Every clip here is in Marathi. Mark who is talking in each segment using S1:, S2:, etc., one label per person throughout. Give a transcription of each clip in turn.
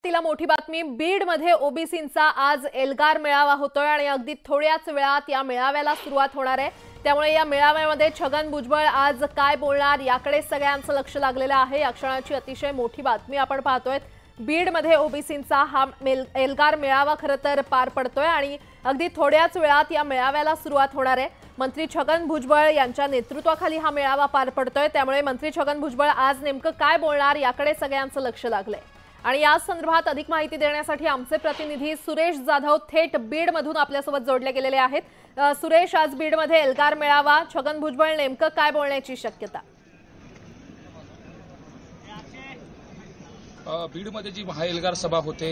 S1: तिला मोठी बातमी बीडमध्ये ओबीसींचा आज एल्गार मेळावा होतोय आणि अगदी थोड्याच वेळात या मेळाव्याला सुरुवात होणार आहे। त्यामुळे या मेळाव्यामध्ये छगन भुजबळ आज काय बोलणार याकडे सगळ्यांचं लक्ष लागलेलं आहे। या क्षणाची अतिशय मोठी बातमी आपण पाहतोय। बीडमध्ये ओबीसींचा हा एल्गार मेळावा खरतर पार पडतोय आणि अगदी थोड्याच वेळात या मेळाव्याला सुरुवात होणार आहे। मंत्री छगन भुजबळ यांच्या नेतृत्वाखाली हा मेळावा पार पडतोय। त्यामुळे मंत्री छगन भुजबळ आज नेमकं काय बोलणार याकडे सगळ्यांचं लक्ष लागलंय आणि या संदर्भात अधिक माहिती देण्यासाठी आमचे प्रतिनिधी सुरेश जाधव थेट बीडमधून आपल्यासोबत जोडले गेलेले आहेत। सुरेश, आज बीडमध्ये एल्गार मेळावा, छगन भुजबळ नेमकं काय बोलण्याची शक्यता?
S2: बीडमध्ये जी महाएल्गार सभा होते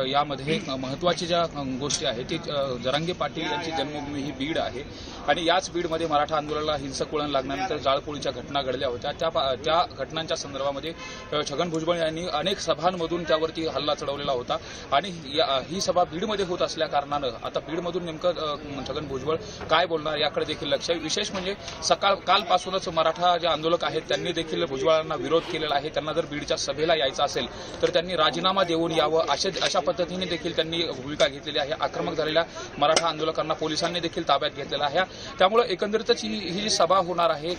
S2: यामध्ये महत्त्वाची ज्या गोष्टी आहेत ती जरांगे पाटील यांची जन्मभूमी ही बीड आहे आणि याच बीडमध्ये मराठा आंदोलनाला हिंसक वळण लागल्यानंतर जाळपोळीच्या घटना घडल्या होत्या। त्या घटनांच्या संदर्भामध्ये छगन भुजबळ यांनी अनेक सभांमधून त्यावरती हल्ला चढवलेला होता आणि ही सभा बीडमध्ये होत असल्या कारणानं आता बीडमधून नेमकं छगन भुजबळ काय बोलणार याकडे देखील लक्ष आहे। विशेष म्हणजे कालपासूनच मराठा जे आंदोलक आहेत त्यांनी देखील भुजबळांना विरोध केलेला आहे। त्यांना जर बीडच्या सभेला यायचं असेल तर त्यांनी राजीनामा देऊन यावं अशा पद्धतीने देखील त्यांनी भूमिका घेतलेली आहे। आक्रमक झालेल्या मराठा आंदोलकांना पोलिसांनी देखील ताब्यात घेतलेला आहे। त्यामुळे एकंदरीतच ही जी सभा होणार आहे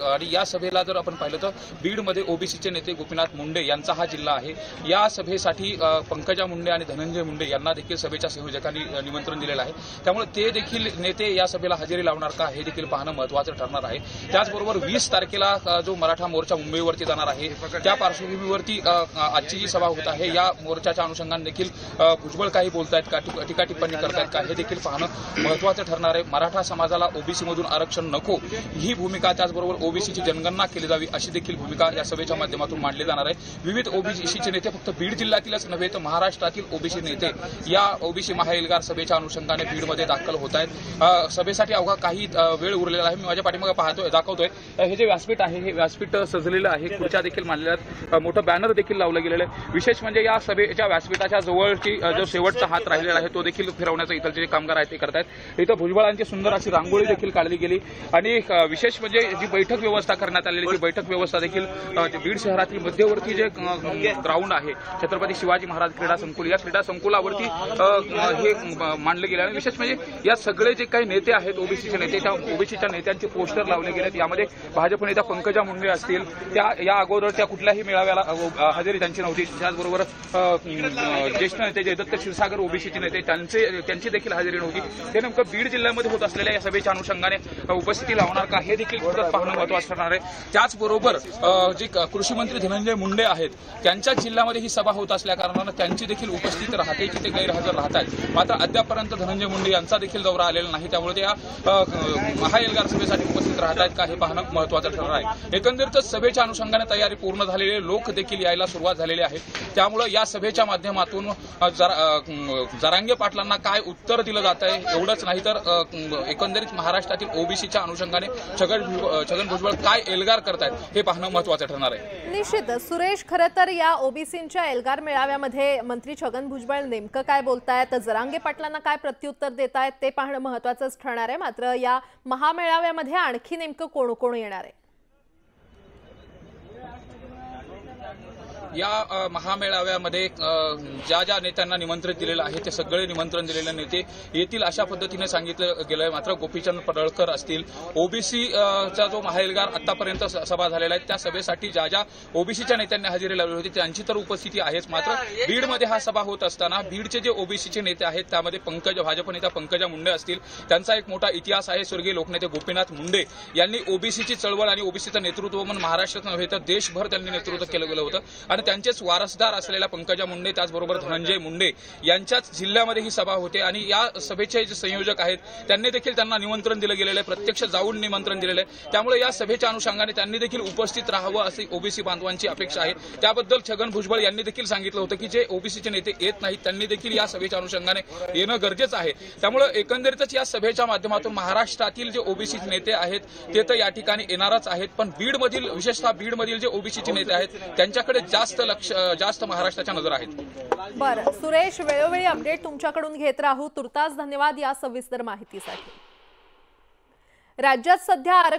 S2: आणि या सभेला जर आपण पाहिलं तर बीडमध्ये ओबीसीचे नेते गोपीनाथ मुंडे यांचा हा जिल्हा आहे। या सभेसाठी पंकजा मुंडे आणि धनंजय मुंडे यांना देखील सभेच्या संयोजकांनी निमंत्रण दिलेलं आहे। त्यामुळे ते देखील नेते या सभेला हजेरी लावणार का हे देखील पाहणं महत्त्वाचं ठरणार आहे। त्याचबरोबर 20 तारखेला जो मराठा मोर्चा मुंबईवरती जाणार आहे त्या पार्श्वभूमीवरती आजची जी सभा होत आहे या मोर्चाच्या अनुषंगाने देखील भुजबळ काही बोलतायत का, टीका टिप्पणी करतायत का हे देखील पाहणं महत्त्वाचं ठरणार आहे। मराठा समाजाला ओबीसी मधून आरक्षण नको ही भूमिका, त्याचबरोबर ओबीसीची जनगणना केली जावी अशी देखील भूमिका या सभेच्या माध्यमातून मांडली जाणार आहे। विविध ओबीसीचे नेते फक्त बीड जिल्ह्यातीलच नव्हे तर महाराष्ट्रातील ओबीसी नेते या ओबीसी महाएल्गार सभेच्या अनुषंगाने बीडमध्ये दाखल होत आहेत। सभेसाठी अवघा काही वेळ उरलेला आहे। मी माझ्या पाठीमागे दाखवतोय हे जे व्यासपीठ आहे हे व्यासपीठ सजलेलं आहे, खुर्च्या देखील मांडलेल्या आहेत, मोठं बॅनर देखील लावलं गेलेलं आहे। विशेष म्हणजे या सभेच्या व्यासपीठाच्या जवळची जो शेवटचा हात राहिलेला आहे तो देखील फिरवण्याचं इथलचे जे कामगार आहेत ते करतायत। इथं भुजबळांची सुंदर अशी रांगोळी देखील काढली गेली आणि विशेष म्हणजे जी बैठक व्यवस्था करण्यात आलेली ती बैठक व्यवस्था देखील बीड शहरातील मध्यवर्ती जे ग्राउंड आहे छत्रपती शिवाजी महाराज क्रीडा संकुल या क्रीडा संकुलावरती हे मांडलं गेलं आणि विशेष म्हणजे या सगळे जे काही नेते आहेत ओबीसीचे नेते त्या ओबीसीच्या नेत्यांचे पोस्टर लावले गेलेत। यामध्ये भाजप नेत्या पंकजा मुंडे असतील त्या या अगोदरच्या कुठल्याही मेळाव्याला हजेरी त्यांची नव्हती। त्याचबरोबर ज्येष्ठ नेते जे दत्त क्षीरसागर ओबीसीचे नेते त्यांची देखील हजेरी नव्हती। ते नेमकं बीड जिल्ह्यामध्ये होत असलेल्या या सभेच्या अनुषंगाने उपस्थिती लावणार का हे देखील पाहणं महत्त्वाचं ठरणार आहे। त्याचबरोबर जे कृषी मंत्री धनंजय मुंडे आहेत त्यांच्या जिल्ह्यामध्ये ही सभा होत असल्या कारणानं त्यांची देखील उपस्थिती राहते की ते गैरहजर राहत आहेत। मात्र अद्यापर्यंत धनंजय मुंडे यांचा देखील दौरा आलेला नाही, त्यामुळे ते या महाएल्गार सभेसाठी उपस्थित राहत आहेत का हे पाहणं महत्त्वाचं ठरणार आहे। एकंदरीतच सभेच्या अनुषंगाने तयारी पूर्ण झालेले लोक देखील यायला सुरुवात झालेली आहे। त्यामुळे या सभेच्या माध्यमातून जरांगे पाटलांना काय उत्तर दिलं जात आहे एवढंच नाही तर एकंदरीत महाराष्ट्रातील ओबीसीच्या अनुषंगाने छगन भुजबळ काय एल्गार करतायत हे पाहणं महत्त्वाचं ठरणार आहे।
S1: निश्चित सुरेश, खरं तर या ओबीसींच्या एल्गार मेळाव्यामध्ये मंत्री छगन भुजबळ नेमकं काय बोलतायत, जरांगे पाटलांना काय प्रत्युत्तर देतायत ते पाहणं महत्त्वाचंच ठरणार आहे। मात्र या महामेळाव्यामध्ये आणखी नेमकं कोण कोण येणार आहे?
S2: या महामेळाव्यामध्ये ज्या नेत्यांना निमंत्रित दिलेलं आहे ते सगळे निमंत्रण दिलेले नेते येतील अशा पद्धतीने सांगितलं गेलंय। मात्र गोपीचंद पडळकर असतील, ओबीसीचा जो महाएल्गार आतापर्यंत सभा झालेला आहे त्या सभेसाठी ज्या ओबीसीच्या नेत्यांनी हजेरी लावली होती त्यांची तर उपस्थिती आहेच। मात्र बीडमध्ये हा सभा होत असताना बीडचे जे ओबीसीचे नेते आहेत त्यामध्ये भाजप नेत्या पंकजा मुंडे असतील, त्यांचा एक मोठा इतिहास आहे। स्वर्गीय लोकनेते गोपीनाथ मुंडे यांनी ओबीसीची चळवळ आणि ओबीसीचं नेतृत्व म्हणून महाराष्ट्रात नव्हे तर देशभर त्यांनी नेतृत्व केलं गेलं होतं आणि त्यांचेच वारसदार असलेल्या पंकजा मुंडे त्याचबरोबर धनंजय मुंडे यांच्याच जिल्ह्यामध्ये ही सभा होते आणि या सभेचे जे संयोजक आहेत त्यांनी देखील त्यांना निमंत्रण दिलं गेलेलं आहे, प्रत्यक्ष जाऊन निमंत्रण दिलेलं आहे। त्यामुळे या सभेच्या अनुषंगाने त्यांनी देखील उपस्थित राहावं अशी ओबीसी बांधवांची अपेक्षा आहे। त्याबद्दल छगन भुजबळ यांनी देखील सांगितलं होतं की जे ओबीसीचे नेते येत नाहीत त्यांनी देखील या सभेच्या अनुषंगाने येणं गरजेचं आहे। त्यामुळे एकंदरीतच या सभेच्या माध्यमातून महाराष्ट्रातील जे ओबीसी नेते आहेत ते तर या ठिकाणी येणारच आहेत, पण बीडमधील विशेषतः बीडमधील जे ओबीसीचे नेते आहेत त्यांच्याकडे जास्त महाराष्ट्राच्या नजर आहेत।
S1: बरं सुरेश, वेळोवेळी अपडेट तुमच्याकडून घेत राहू। तुर्तास धन्यवाद या सविस्तर माहितीसाठी। राज्यात सध्या आरक्षण